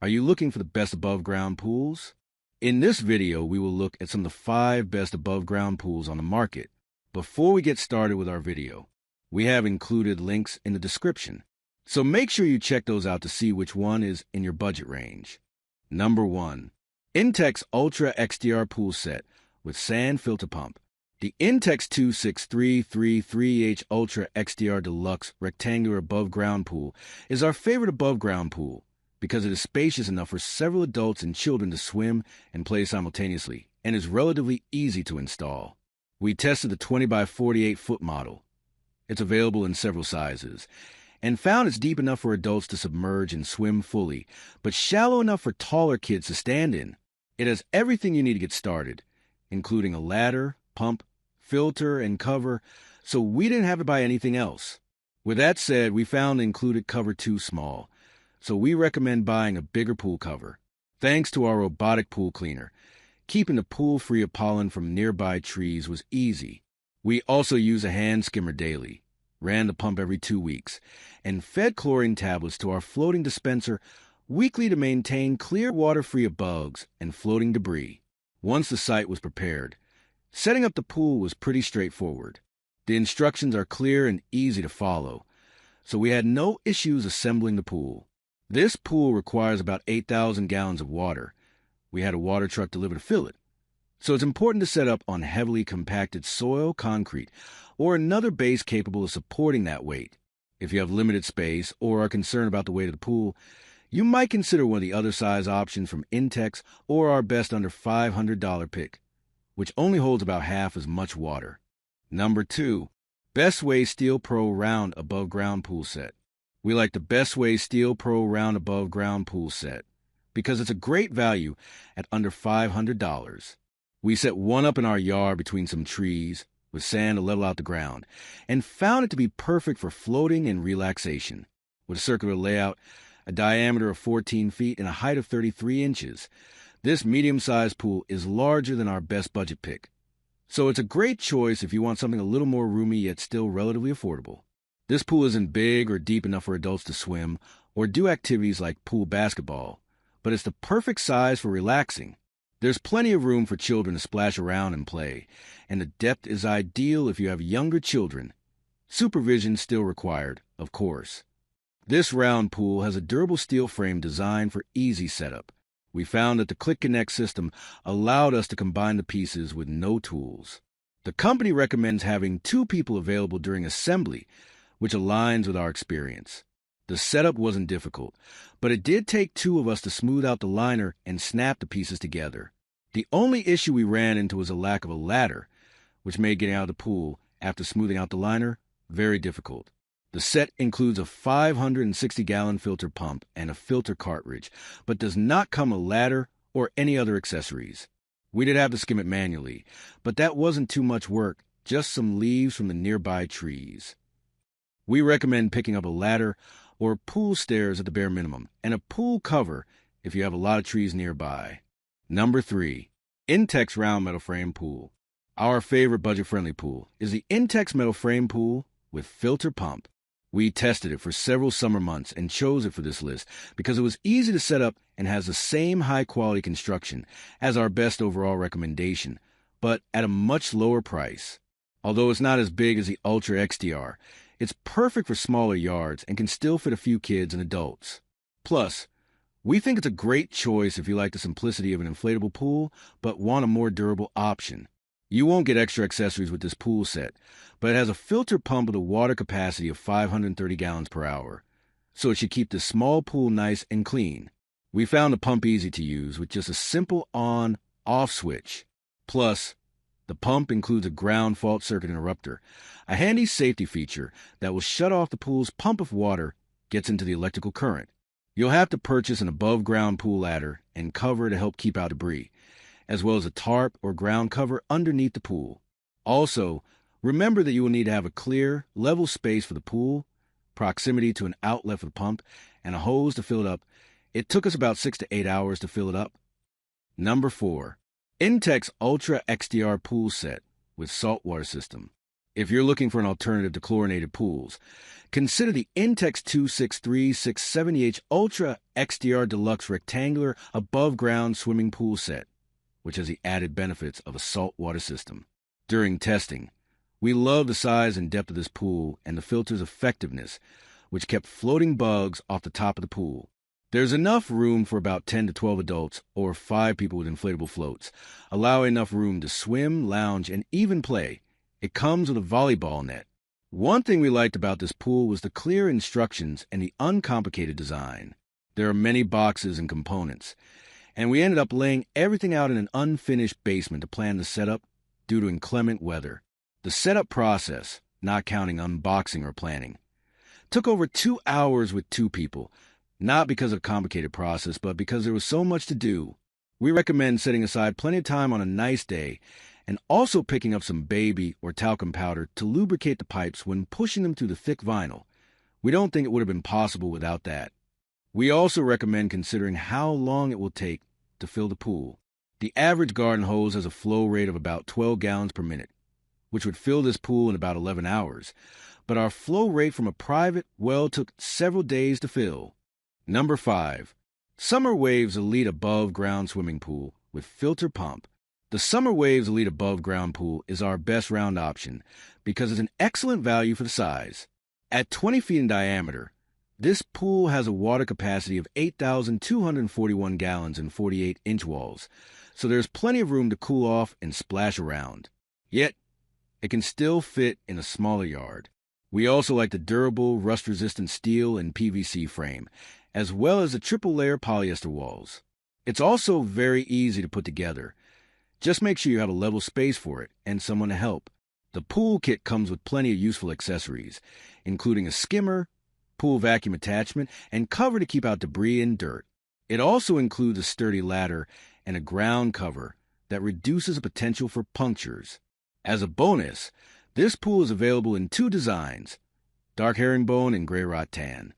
Are you looking for the best above-ground pools? In this video, we will look at some of the 5 best above-ground pools on the market. Before we get started with our video, we have included links in the description, so make sure you check those out to see which one is in your budget range. Number 1. Intex Ultra XDR Pool Set with Sand Filter Pump. The Intex 26333H Ultra XDR Deluxe Rectangular Above-Ground Pool is our favorite above-ground pool because it is spacious enough for several adults and children to swim and play simultaneously and is relatively easy to install. We tested the 20 by 48 foot model. It's available in several sizes, and found it's deep enough for adults to submerge and swim fully, but shallow enough for taller kids to stand in. It has everything you need to get started, including a ladder, pump, filter, and cover, so we didn't have to buy anything else. With that said, we found the included cover too small, so we recommend buying a bigger pool cover. Thanks to our robotic pool cleaner, keeping the pool free of pollen from nearby trees was easy. We also use a hand skimmer daily, ran the pump every 2 weeks, and fed chlorine tablets to our floating dispenser weekly to maintain clear water free of bugs and floating debris. Once the site was prepared, setting up the pool was pretty straightforward. The instructions are clear and easy to follow, so we had no issues assembling the pool. This pool requires about 8,000 gallons of water. We had a water truck deliver to fill it, so it's important to set up on heavily compacted soil, concrete, or another base capable of supporting that weight. If you have limited space or are concerned about the weight of the pool, you might consider one of the other size options from Intex or our best under $500 pick, which only holds about half as much water. Number 2. Bestway Steel Pro Round Above Ground Pool Set. We like the Bestway Steel Pro Round Above Ground Pool Set because it's a great value at under $500. We set one up in our yard between some trees with sand to level out the ground and found it to be perfect for floating and relaxation. With a circular layout, a diameter of 14 feet, and a height of 33 inches, this medium-sized pool is larger than our best budget pick. So it's a great choice if you want something a little more roomy yet still relatively affordable. This pool isn't big or deep enough for adults to swim or do activities like pool basketball, but it's the perfect size for relaxing. There's plenty of room for children to splash around and play, and the depth is ideal if you have younger children. Supervision still required, of course. This round pool has a durable steel frame designed for easy setup. We found that the Click Connect system allowed us to combine the pieces with no tools. The company recommends having 2 people available during assembly, which aligns with our experience. The setup wasn't difficult, but it did take 2 of us to smooth out the liner and snap the pieces together. The only issue we ran into was a lack of a ladder, which made getting out of the pool after smoothing out the liner very difficult. The set includes a 560-gallon filter pump and a filter cartridge, but does not come a ladder or any other accessories. We did have to skim it manually, but that wasn't too much work, just some leaves from the nearby trees. We recommend picking up a ladder or pool stairs at the bare minimum, and a pool cover if you have a lot of trees nearby. Number 3. Intex Round Metal Frame Pool. Our favorite budget-friendly pool is the Intex Metal Frame Pool with filter pump. We tested it for several summer months and chose it for this list because it was easy to set up and has the same high-quality construction as our best overall recommendation, but at a much lower price. Although it's not as big as the Ultra XDR, it's perfect for smaller yards and can still fit a few kids and adults. Plus, we think it's a great choice if you like the simplicity of an inflatable pool but want a more durable option. You won't get extra accessories with this pool set, but it has a filter pump with a water capacity of 530 gallons per hour, so it should keep the small pool nice and clean. We found the pump easy to use with just a simple on-off switch. Plus, the pump includes a ground fault circuit interrupter, a handy safety feature that will shut off the pool's pump if water gets into the electrical current. You'll have to purchase an above-ground pool ladder and cover to help keep out debris, as well as a tarp or ground cover underneath the pool. Also, remember that you will need to have a clear, level space for the pool, proximity to an outlet for the pump, and a hose to fill it up. It took us about 6 to 8 hours to fill it up. Number 4. Intex Ultra XDR Pool Set with Saltwater System. If you're looking for an alternative to chlorinated pools, consider the Intex 263-670H Ultra XDR Deluxe Rectangular Above-Ground Swimming Pool Set, which has the added benefits of a saltwater system. During testing, we loved the size and depth of this pool and the filter's effectiveness, which kept floating bugs off the top of the pool. There's enough room for about 10 to 12 adults or 5 people with inflatable floats, allowing enough room to swim, lounge, and even play. It comes with a volleyball net. One thing we liked about this pool was the clear instructions and the uncomplicated design. There are many boxes and components, and we ended up laying everything out in an unfinished basement to plan the setup due to inclement weather. The setup process, not counting unboxing or planning, took over 2 hours with 2 people, not because of a complicated process, but because there was so much to do. We recommend setting aside plenty of time on a nice day and also picking up some baby or talcum powder to lubricate the pipes when pushing them through the thick vinyl. We don't think it would have been possible without that. We also recommend considering how long it will take to fill the pool. The average garden hose has a flow rate of about 12 gallons per minute, which would fill this pool in about 11 hours. But our flow rate from a private well took several days to fill. Number 5. Summer Waves Elite Above Ground Swimming Pool with Filter Pump. The Summer Waves Elite Above Ground Pool is our best round option because it's an excellent value for the size. At 20 feet in diameter, this pool has a water capacity of 8,241 gallons and 48 inch walls, so there's plenty of room to cool off and splash around. Yet, it can still fit in a smaller yard. We also like the durable, rust-resistant steel and PVC frame, as well as the triple-layer polyester walls. It's also very easy to put together. Just make sure you have a level space for it and someone to help. The pool kit comes with plenty of useful accessories, including a skimmer, pool vacuum attachment, and cover to keep out debris and dirt. It also includes a sturdy ladder and a ground cover that reduces the potential for punctures. As a bonus, this pool is available in 2 designs, dark herringbone and gray rattan.